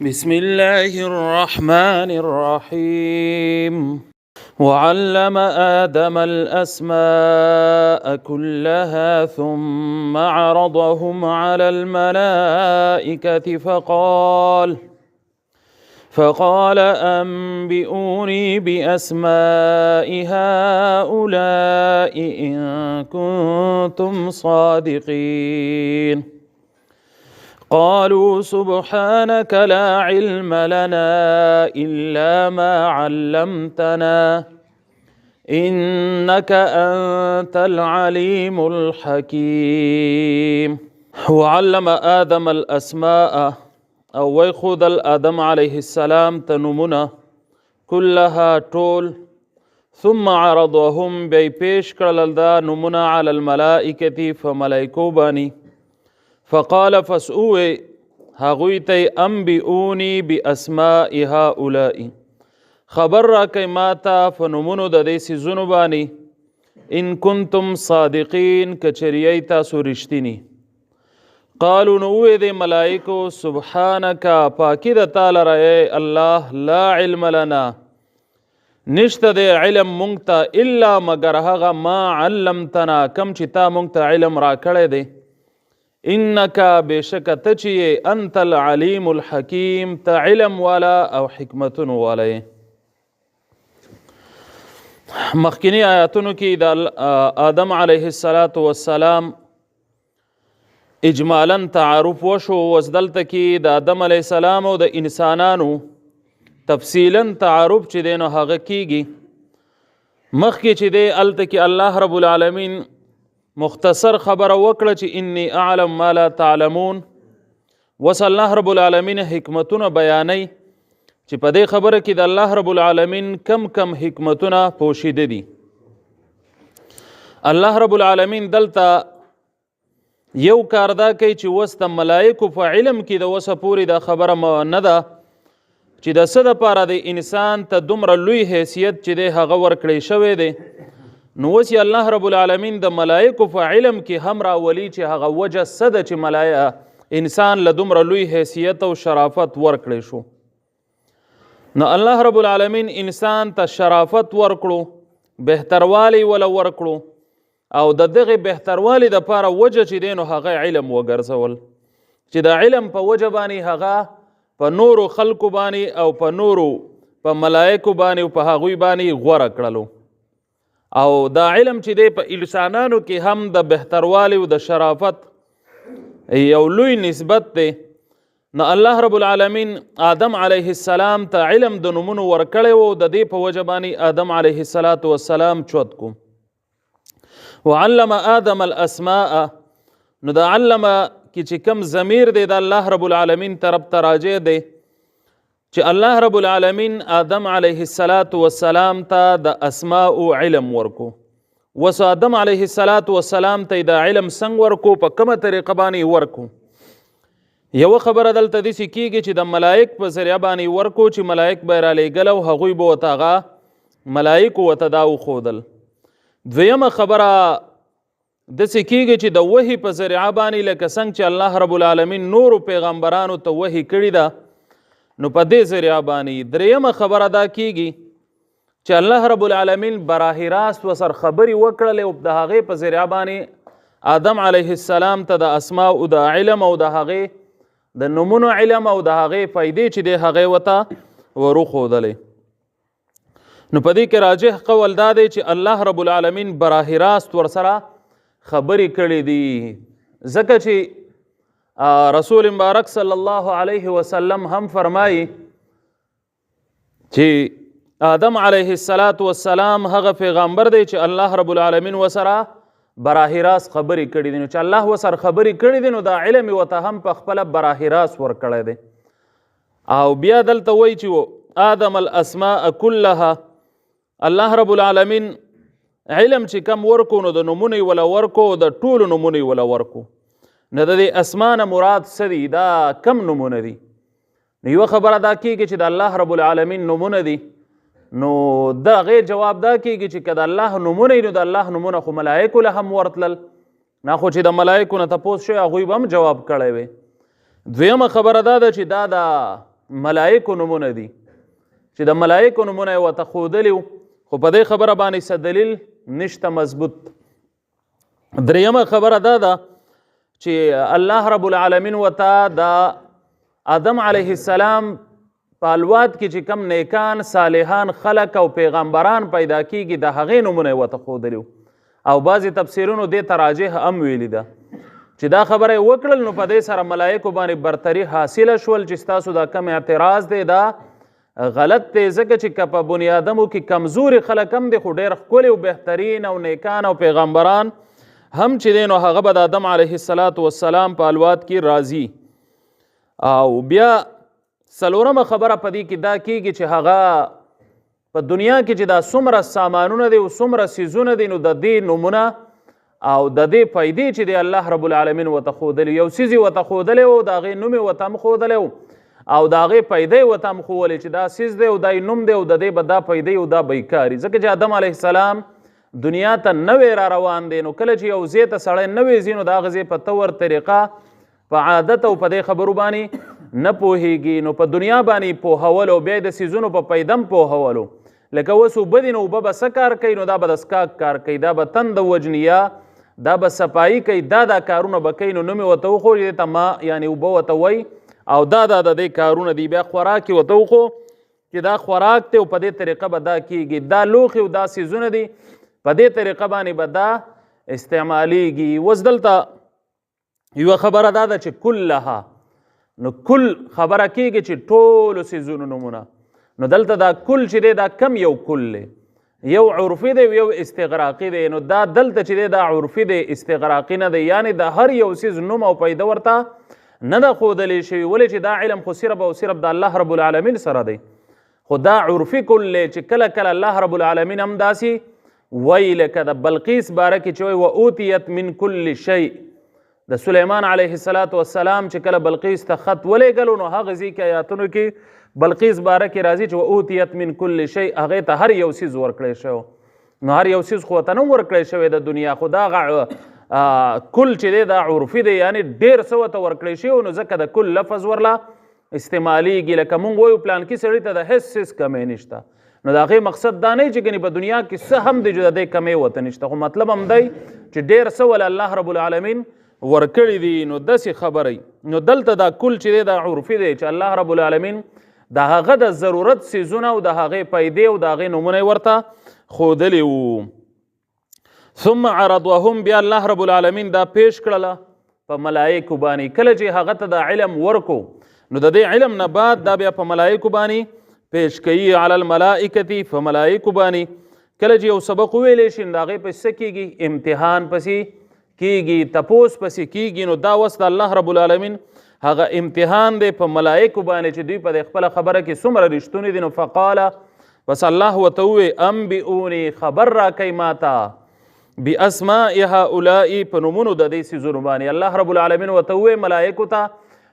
بسم الله الرحمن الرحيم وعلم آدم الأسماء كلها ثم عرضهم على الملائكة فقال أنبئوني بأسماء هؤلاء إن كنتم صادقين قالوا سبحانك لا علم لنا إلا ما علمتنا إنك أنت العليم الحكيم. وعلم آدم الأسماء او ويخود الآدم عليه السلام تنمنا كلها طول ثم عرضهم بي پیش کرل دا نمنا على الملائكة فملائكو باني فقال فسئوه هغويتي انبئوني بأسماء هؤلاء خبر را کئی ماتا فنمونو دا دیسی زنبانی ان کنتم صادقین کچریئی تاسو رشتینی. قالوا نوې د ملائکو سبحانك پاکی د تعالی رای الله لا علم لنا نشته د علم مونږ ته الا مگر هغه ما علمتنا کم چې تا مونږ ته علم را کړی دی انک بشک ته چې انت العلیم الحکیم ته علم والا او حکمتون والا. مخکینی آیاتونو کې د آدم علیه السلام اجمالا تعارف وشو وزدلته کې د آدم علیه السلام او د انسانانو تفصیلا تعارف چې دی نو هغه کېږي. مخکې چې دی هلته کې الله رب العالمین مختصر خبره وکړه چې انی اعلم ما لا تعلمون. وس الله رب العالمین حکمتونه بیانوي چې په دې خبره کې د الله رب العالمین کم کم حکمتونه پوشیده دي. الله رب العالمین دلته یو کار دا کوي چې وس د ملائکو په علم کې د وسه پورې دا خبره نه ده چې د څه دپاره د انسان ته دومره لوی حیثیت چې دی هغه ورکړی شوی دی. نو اوس یې الله رب العالمین د ملائکو په علم کې هم راولي چې هغه وجه څه ده چې انسان له دومره لوی حیثیت او شرافت ورکړی شو. نو الله رب العالمین انسان ته شرافت ورکړو، بهتروالی ولا ورکړو، او د دغه بهتروالی د پاره وجه چې دی نو هغه علم وګرځول چې د علم په وجه باندې هغه په نورو خلکو باندې او په نورو په ملائکو باندې او په هغوی باندې غوره کړلو. او دا علم چې دی په انسانانو کې هم د بهتروالی او د شرافت یو لوی نسبت دی. نو الله رب العالمین آدم علیه السلام ته علم د نومونو ورکړی و، د دې په وجه باندې آدم علیه السلام چوت کو. وعلم آدم الاسماء نو دا علم کی چې کم ضمیر دی د الله رب العالمین طرف ته راجع دی چې الله رب العالمین آدم علیه السلام ته د اسماء علم ورکو. وس آدم علیه السلام ته د علم څنګه ورکو، په کومه طریقه باندې ورکو؟ یو خبره دلته داسې کیږي چې د ملائک په ذریعه باندې ورکو چې ملائک به یې رالیږل او هغوی به ورته هغه ملائکو ورته دا وښودل. دویمه خبره داسې کیږي چې د وحی په ذریعه باندې لکه څنګه چې الله رب العالمین نورو پیغمبرانو ته وحی کړي ده نو په دې ذریعه باندې. دریمه خبره دا کیږي چې الله رب العالمین براه راست ورسره خبرې وکړلې او د هغې په ذریعه باندې آدم علیه السلام ته د اسماء او د علم او د هغې د نومونو علم او د هغې فایدې چې دی هغې ورته وروښودلې. نو په دې کې راجح قول دا دی چې الله رب العالمین براه راست ورسره خبرې کړې دي، ځکه چې رسول مبارک صلی الله علیه وسلم هم فرمایي چې آدم علیه السلام هغه پیغمبر دی چې الله رب العالمین ورسره براه راست خبرې کړې دي. نو چې الله ورسره خبرې کړې دي نو دا علم یې ورته هم په خپله براه راست ورکړی دی. او بیا دلته وایي چې آدم الاسماء كلها الله رب العالمین علم چې کم ورکو نو د نومونو یې وله ورکو، د ټولو نومونو یې وله ورکو. نو د دې اسما نه مراد څه دي؟ دا کم نومونه دي؟ نو یوه خبره دا کېږي چې د الله رب العالمین نومونه دي، نو دا غیر جواب دا کېږي چې که د الله نومونه نو د الله نومونه خو ملائکو له هم ورتلل، نه خو چې د ملائکو نه تپوس شوی هغوی به هم جواب کړی وی. دویمه خبره دا ده چې دا د ملائکو نمونه دي چې د ملائکو نمونه یې ورته ښودلي خو په دې خبره باندې څه دلیل نشته مضبوط. درېیمه خبره دا ده چې الله رب العالمین ورته د آدم علیه السلام په الواد کې چې کم نیکان صالحان خلق او پیغمبران پیدا کیږي د هغې نمونه یې ورته ښودلي او بعضې تفسیرونو دې ته راجح هم ویلي ده چې دا خبره یې وکړل نو په دې سره ملایکو باندې برتري حاصله شول چې ستاسو دا کم اعتراض دی دا غلط دی ځکه چې که په بني آدمو کې کمزوري خلک هم دی خو ډېر ښکلي او بهترین او نیکان او پیغمبران هم چې دی نو هغه به د آدم علیه السلام په الواد کې راځي. او بیا څلورمه خبره په دې کې دا کېږي چې هغه په دنیا کې چې دا څومره سامانونه دی او څومره څیزونه دي نو د دې نومونه او د دې پیدې چې دی الله رب العالمین ورته ښودلی یو څیز یې ورته ښودلی و د هغې نوم یې ورته هم ښودلی و او د هغې پیدې ورته هم ښوولې چې دا څیز دی او دا نوم دی او د دې به دا پیدې او دا به یې کاري ځکه چې آدم علیه السلام دنیا ته نوې را روان دی نو کله چې یو ځای ته سړی نوې ځي نو د هغه ځای په طور طریقه په عادت او په دې خبرو باندې نه پوهیږي نو په دنیا باندې پوهولو بیا د څیزونو په پیدم پوهولو لکه اوس اوبه دي نو اوبه به څه کار کوي نو دا به د څښاک کار کوي دا به تند وجني یا دا به صفایي کوي دا کارونه به کوي نو نوم یې ورته وښو دې ته ما یعنې اوبه ورته وایي او دا د دې کارونه دي. بیا خوراک یې ورته وښو چې دا خوراک دی او په دې طریقه به دا کیږي دا لوښي او دا څیزونه دي په دې طریقه باندې به دا استعمالیږي. اوس دلته یوه خبره دا ده چې کلها نو کل خبره کیږي چې ټولو څیزونو نومونه نو دلته دا کل چې دی دا کم یو کل دی یو عرفي دی یو استغراقي دی نو دا دلته چې دی دا عرفي دی استغراقي نه دی یعنی د هر یو څیز نوم او پیدا ورته نه ده ښودلی شوي ولې چې دا علم خو صرف او صرف د الله رب العالمین سره دی خو دا عرفي کل دی چې کله کله الله رب العالمین هم داسې وایي لکه د بلقیس باره کې چې وایي واوتیت من کل شی د سلیمان علیه السلام چې کله بلقیس ته خط ولیږلو نو هغه ځای کې آیاتونو کې بلقیس باره کې راځي چې واوتیت من کل شی هغې ته هر یو څیز ورکړی شوی نو هر یو څیز خو ورته نه ورکړی شوی د دنیا خو دا کل چې دی دا عرفي دی یعنې ډېر څه ورته ورکړی شوی نو ځکه د کل لفظ ورله استعمالیږي لکه مونږ وایو پلانکي سړي ته د هېڅ څیز کمی نشته نو د هغې مقصد دا نه چې ګنې په دنیا کې څه هم دی چې د دې کمی ورته نشته خو مطلب هم دی چې ډېر څه ول الله رب العالمین ورکړي دي نو داسې خبرې نو دلته دا کل چې دی دا عرفي دی چې الله رب العالمین د هغه د ضرورت څیزونه او د هغې پیدې او د هغې نومونه یې ورته ښودلي وو. ثم عرضوهم بیا الله رب العالمین دا پیش کړله په ملایکو باندې کله چې هغه ته دا علم ورکو نو د دې علم نه بعد دا بیا په ملایکو باندې پیش کوي علی الملائکتی په ملایکو باندې کله چې یو سبق وویلی شي نو د هغې پسې څه کېږي امتحان پسې کېږي تپوس پسې کېږي نو دا اوس د الله رب العالمین هغه امتحان دی په ملایکو باندې چې دوی په دې خپله خبره کې څومره رښتونې دي نو فقاله بس الله ورته وویې انبئوني خبر راکئ ماته باسماء هؤلاء په نومونو د دې څیزونو باندې الله رب العالمین ورته وویې ملایکو ته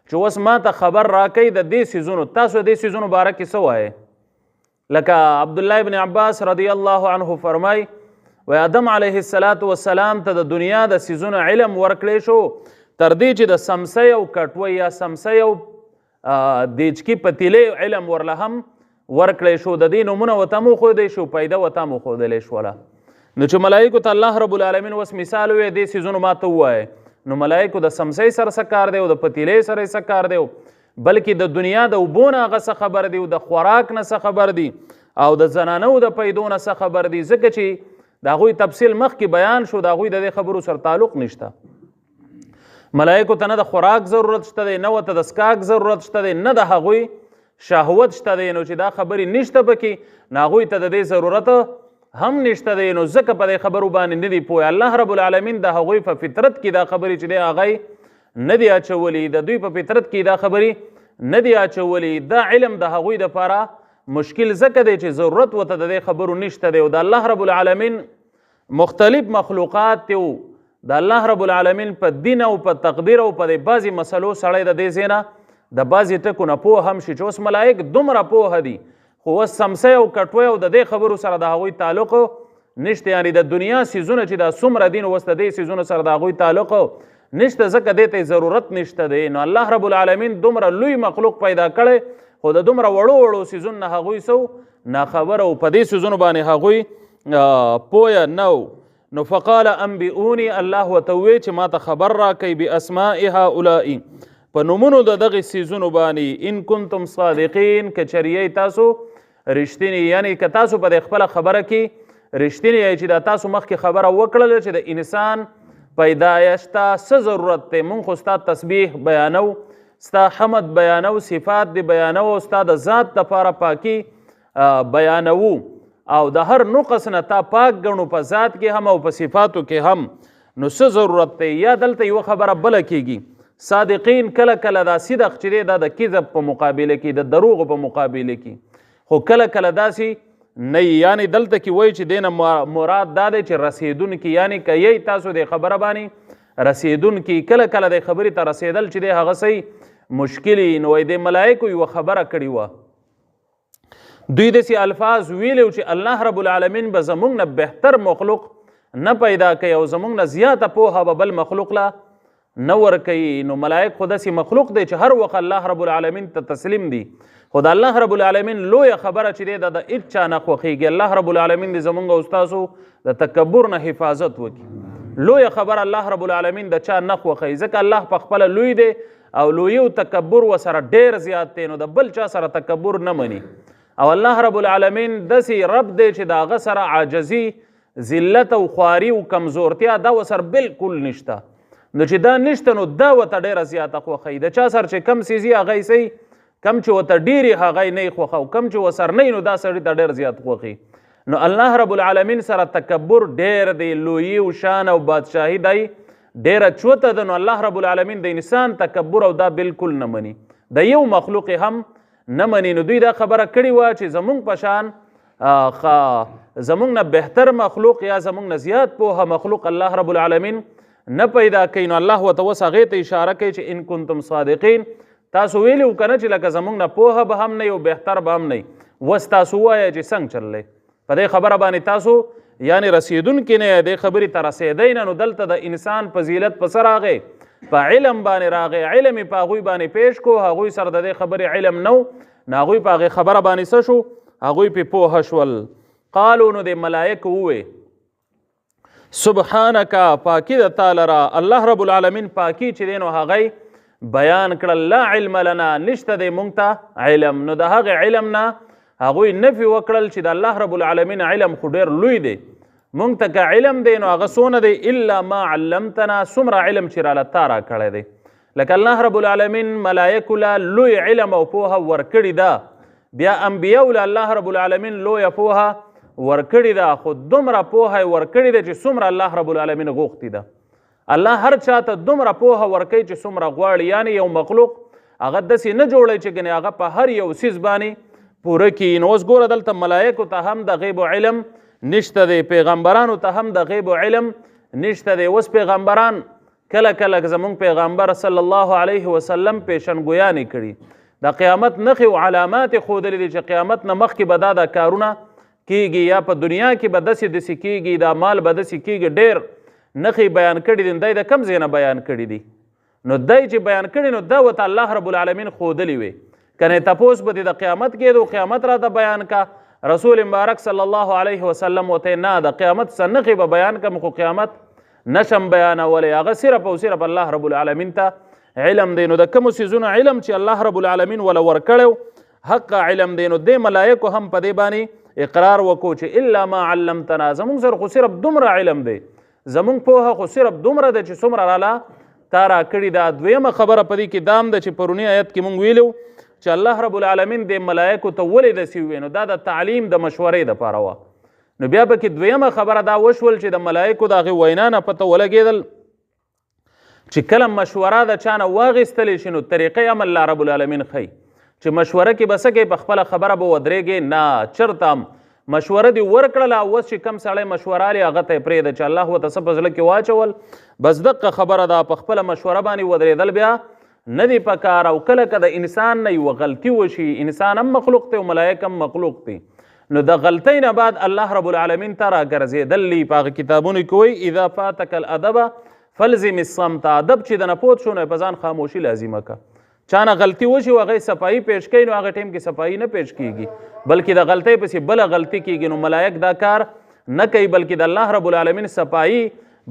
چې اوس ماته خبر راکئ د دې څیزونو تاسو د دې څیزونو باره کې څه وایې لکه عبدالله ابن عباس رضی الله عنه فرمای و آدم علیه السلام ته د دنیا د څیزونو علم ورکړی شو تر دې چې د سمسۍ او کټوۍ یا سمسۍ او دیچکي پتیلې علم ورله هم ورکړی شو د دې نومونه ورته هم وښودی شو پیدا ورته هم وښودلی شوله نو چې ملایکو ته الله رب العالمین اوس مثال ووایي دې څیزونو ما ته ووایه نو ملایکو د سمسۍ سره څه کار دی او د پتیلې سره یې څه کار دی بلکې د دنیا د اوبو نه هغه څه خبر دی او د خوراک نه څه خبر دی او د زنانو د پیدو نه څه خبر دی ځکه چې د هغوی تفصیل مخکې بیان شو د هغوی د دې خبرو سره تعلق نشته ملایکو ته نه د خوراک ضرورت شته دی نه ورته د څښاک ضرورت شته دی نه د هغوی شهوت شته دی نو چې دا خبرې نشته پکې نو هغوی ته د دې ضرورت هم نشته دی نو ځکه په دې خبرو باندې نه دی پوه الله رب العالمین د هغوی په فطرت کې دا خبرې چې دی هغه نه دی اچولی د دوی په فطرت کې دا خبرې نه دی اچولی دا علم د هغوی دپاره مشکل ځکه دی چې ضرورت ورته د دې خبرو نشته دی او د الله رب العالمین مختلف مخلوقات دی د الله رب العالمین په دین او په تقدیر او په دې بعضې مسلو سړی د دې ځای نه د بعضې ټکو نه پوه هم شي چې اوس ملایک دومره پوهه دي خو اوس سمسۍ او کټوۍ او د دې خبرو سره د هغوی تعلق نشته یعنې د دنیا څیزونه چې دا څومره دي نو اوس د دې څیزونو سره د هغوی تعلق نشته ځکه دې ته ضرورت نشته دی نو الله رب العالمین دومره لوی مخلوق پیدا کړی خو د دومره وړو وړو څیزونو نه هغوی سو ناخبره او په دې څیزونو باندې هغوی پویه نه و. نو فقال انبئوني، الله ورته وویل چې ما ته خبر راکئ باسماء هؤلاء، په نومونو د دغې څیزونو باندې، ان کنتم صادقین، که چېرې تاسو رښتینی، یعنی که تاسو په دې خپله خبره کې رښتینی یئ چې دا تاسو مخکې خبره وکړله چې د انسان پیدایش ته څه ضرورت دی، مونږ خو ستا تسبیح بیانو، ستا حمد بیانو، صفات دی بیانو، ستا د ذات دپاره پاکي بیانو، او د هر نقص نه تا پاک ګڼو په ذات کې هم او په صفاتو کې هم، نو څه ضرورت دی؟ یا دلته یوه خبره بله کېږي، صادقین کله کله دا صدق چې دی دا د کذب په مقابله کې، د دروغو په مقابله کې، خو کله کله داسې نه، یعنی دلته کې وایي چې دینه مراد دا دی چې رسیدونکي، یعنی که یی تاسو د خبره باندې رسیدونکي، کله کله د خبرې ته رسیدل چې دی هغه صحیح مشکلي. نو وایي د ملایکو یوه خبره کړې وه، دوی داسې الفاظ ویلي و چې الله رب العالمین به زموږ نه بهتر مخلوق نه پیدا کوي او زموږ نه زیاته پوهه به بل مخلوق له نه ورکوي. نو ملایک خو داسې مخلوق دی چې هر وخت الله رب العالمین ته تسلیم دي، خو د الله رب العالمین لویه خبره چې دی دا د هېچ چا نه خوښېږي. الله رب العالمین دې زموږ او ستاسو د تکبر نه حفاظت وکړي. لویه خبره الله رب العالمین د چا نه خوښوي، ځکه الله پخپله لوی دی او لویي او تکبر ورسره ډېر زیات دی، نو د بل چا سره تکبر نه مني. او الله رب العالمین داسې رب دی چې د هغه سره عاجزي، ذلت او خواري او کمزورتیا دا ورسره بالکل نشته. نو چې دا نشته نو دا ورته ډېره زیاته خوښوي. د چا سره چې کم څیز یي هغه یې صحیح، کم چې ورته ډېر یي هغه یې نه یې خوښه، او کم چې ورسره نه یي نو دا سړي ته ډېر زیات خوښي. نو الله رب العالمین سره تکبر ډېر دی، لویي او شان او بادشاهي دی ډېره چوته ده. نو الله رب العالمین د انسان تکبر او دا بالکل نه مني، د یو مخلوق هم نه مني. نو دوی دا خبره کړې وه چې زمونږ په شان زمونږ نه بهتر مخلوق یا زمونږ نه زیات پوهه مخلوق الله رب العالمین نه پیدا کوي. نو الله ورته اوس هغې ته اشاره کوي چې ان کنتم صادقین، تاسو ویلي و که نه چې لکه زمونږ نه پوهه به هم نه او بهتر به هم نه، اوس تاسو ووایه چې څنګه چللی په دې خبره باندې تاسو یعنی رسیدونکي نه یې دې خبرې ته رسېدی نه. نو دلته د انسان فضیلت په څه راغی؟ په علم باندې راغی، علم یې په هغوی باندې پیش کو، هغوی سره د دې خبرې علم نه و، نو هغوی په هغې خبره باندې څه شو؟ هغوی پې پوهه شول. قالو، نو د ملایکو ووې سبحانک، پاکي د تا لره، الله رب العالمین پاکي چې دی نو هغی بیان کړل، لا علم لنا، نشته دی مونږ ته علم. نو د هغې علم نه هغوی نفي وکړل چې د الله رب العالمین علم خو ډېر لوی دی، مونږ ته که علم دی نو هغه څونه دی الا ما علمتنا، څومره علم چې راله تا را کړی دی. لکه الله رب العالمین ملایکو له لوی علم او پوهه ورکړې ده، بیا انبیاو له الله رب العالمین لویه پوهه ورکړې ده، خو دومره پوهه یې ورکړې ده چې څومره الله رب العالمین غوښتي ده. الله هر چا ته دومره پوهه ورکوي چې څومره غواړي، یعنی یو مخلوق هغه داسې نه جوړوي چې ګنې هغه په هر یو څیز باندې پوره کړي. نو اوس ګوره دلته ملایکو ته هم د غیب علم نشته دی، پیغمبرانو ته هم د غیب علم نشته دی. اوس پیغمبران کله کله زمونږ پیغمبر صلی الله علیه وسلم پیشنګویانې کړي، د قیامت نښې او علامات یې ښودلې دي چې قیامت نه مخکې به دا کارونه کیږي، یا په دنیا کې به داسې داسې کیږي، دا مال به داسې کیږي. ډېر نښې بیان کړي دي. دی د کوم ځای نه بیان کړي دي؟ نو دی چې بیان کړي نو دا ورته الله رب العالمین ښودلې وي، کنې تپوس به د قیامت کېدو، قیامت راته بیان کا. رسول مبارک صلی الله علیه وسلم وته نه د قیامت څه نښې به بیان کړم، خو قیامت نشم بیانولی، هغه صرف او صرف الله رب العالمین ته علم دی. نو د کومو څیزونو علم چې الله رب العالمین وله ورکړی حق علم دی، نو دې ملایکو هم په دې باندې اقرار وکړو چې الا ما علمتنا، زمونږ سره خو صرف دومره علم دی، زمونږ پوهه خو صرف دومره ده چې څومره راله تا را کړي ده. دویمه خبره په دې کې دام ده چې پرونی آیت کې مونږ ویلو چې الله رب العالمین د ملایکو ته ولې داسې وویل، نو دا د تعلیم د مشورې دپاره وه. نو بیا پکې دویمه خبره دا وشول چې د ملایکو د هغې وینا نه پته ولګېدل چې کله مشوره د چا نه واخیستلی شي نو طریقې هم الله رب العالمین ښیي چې مشوره کې به څه کوې، په خپله خبره به ودرېږې نه، چېرته هم مشوره دې ورکړله، اوس چې کم سړی مشوره لې هغه ته یې پرېږده چې الله ورته څه په زړه کې واچول، بس دقه خبره ده، په خپله مشوره باندې ودرېدل بیا نه دی پکار. او کله که د انسان نه یوه غلطي وشي، انسان هم مخلوق دی او ملایک هم مخلوق دی، نو د غلطۍ نه بعد الله رب العالمین ته راګرځېدل په هغه کتابونو کې وایي اذا فاتک الادب فلزم الصمت، ادب چې د نه پوت شو نو په ځان خاموشي لازمه که، چانه غلطي وشي او هغه صفایي پیش کوي نو هغه ټیم کې صفایي نه پیش کیږي بلکې د غلطۍ پسې بله غلطي کیږي نو ملائک دا کار نه کوي بلکې د الله رب العالمین صفایي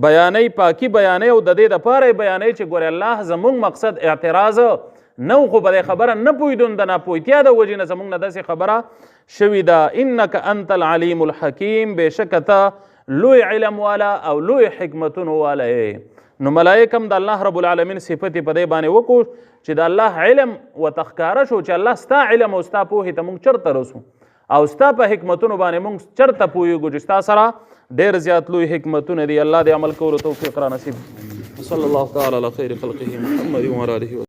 بیانوي پاکي بیانوي او د دې دپاره بیانوي چې ګورې الله زمونږ مقصد اعتراض نو خو به دې خبره نه پوهېدون د ناپوهتیا د وجې نه زمونږ نه داسې خبره شوي ده انک انت العلیم الحکیم بېشکه ته لوی علم والا او لوی حکمتونو والا یې نو ملائک هم د الله رب العالمین صفت په دې باندې وکړو چې د الله علم ورته ښکاره شو چې الله ستا علم او ستا پوهې ته موږ چېرته رسو او ستا په حکمتونو باندې موږ چېرته پوهېږو چې ستا سره ډېر زیات لوی حکمتونه دي الله دې عمل کولو توفیق را نصیب صلی الله تعالی علی خیر خلقه محمد وعلى آله